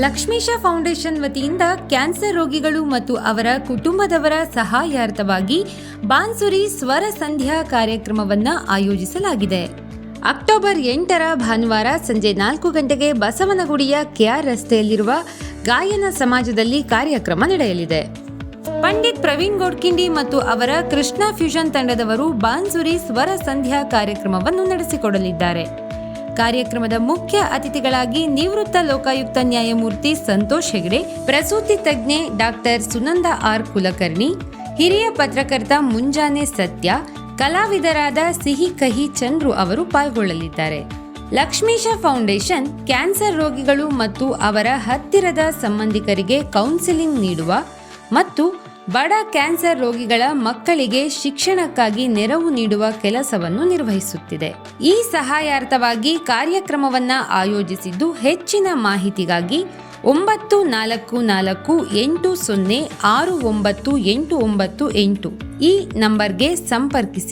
Lakshmisha foundation ವತಿಯಿಂದ cancer ರೋಗಿಗಳು ಮತ್ತು ಅವರ ಕುಟುಂಬದವರ ಸಹಾಯಾರ್ಥವಾಗಿ ಬಾನ್ಸುರಿ ಸ್ವರ ಸಂಧ್ಯಾ ಕಾರ್ಯಕ್ರಮವನ್ನು ಆಯೋಜಿಸಲಾಗಿದೆ. ಅಕ್ಟೋಬರ್ 8ರ ಭಾನುವಾರ ಸಂಜೆ 4 ಗಂಟೆಗೆ ಬಸವನಗುಡಿಯ ಕೆಆರ್ ರಸ್ತೆಯಲ್ಲಿರುವ ಗಾಯನ ಸಮಾಜದಲ್ಲಿ ಕಾರ್ಯಕ್ರಮ ನಡೆಯಲಿದೆ. ಪಂಡಿತ್ ಪ್ರವೀಣ್ ಗೋಡ್ಖಿಂಡಿ ಮತ್ತು ಅವರ ಕೃಷ್ಣ ಫ್ಯೂಷನ್ ತಂಡದವರು ಬಾನ್ಸುರಿ ಸ್ವರ ಸಂಧ್ಯಾ ಕಾರ್ಯಕ್ರಮವನ್ನು ನಡೆಸಿಕೊಡಲಿದ್ದಾರೆ. ಕಾರ್ಯಕ್ರಮದ ಮುಖ್ಯ ಅತಿಥಿಗಳಾಗಿ ನಿವೃತ್ತ ಲೋಕಾಯುಕ್ತ ನ್ಯಾಯಮೂರ್ತಿ ಸಂತೋಷ್ ಹೆಗ್ಡೆ, ಪ್ರಸೂತಿ ತಜ್ಞೆ ಡಾಕ್ಟರ್ ಸುನಂದ ಆರ್ ಕುಲಕರ್ಣಿ, ಹಿರಿಯ ಪತ್ರಕರ್ತ ಮುಂಜಾನೆ ಸತ್ಯ, ಕಲಾವಿದರಾದ ಸಿಹಿ ಕಹಿ ಚಂದ್ರು ಅವರು ಪಾಲ್ಗೊಳ್ಳಲಿದ್ದಾರೆ. ಲಕ್ಷ್ಮೀಶ ಫೌಂಡೇಶನ್ ಕ್ಯಾನ್ಸರ್ ರೋಗಿಗಳು ಮತ್ತು ಅವರ ಹತ್ತಿರದ ಸಂಬಂಧಿಕರಿಗೆ ಕೌನ್ಸಿಲಿಂಗ್ ನೀಡುವ ಮತ್ತು ಬಡ ಕ್ಯಾನ್ಸರ್ ರೋಗಿಗಳ ಮಕ್ಕಳಿಗೆ ಶಿಕ್ಷಣಕ್ಕಾಗಿ ನೆರವು ನೀಡುವ ಕೆಲಸವನ್ನು ನಿರ್ವಹಿಸುತ್ತಿದೆ. ಈ ಸಹಾಯಾರ್ಥವಾಗಿ ಕಾರ್ಯಕ್ರಮವನ್ನು ಆಯೋಜಿಸಿದ್ದು, ಹೆಚ್ಚಿನ ಮಾಹಿತಿಗಾಗಿ 9448069898 ಈ ನಂಬರ್ಗೆ ಸಂಪರ್ಕಿಸಿ.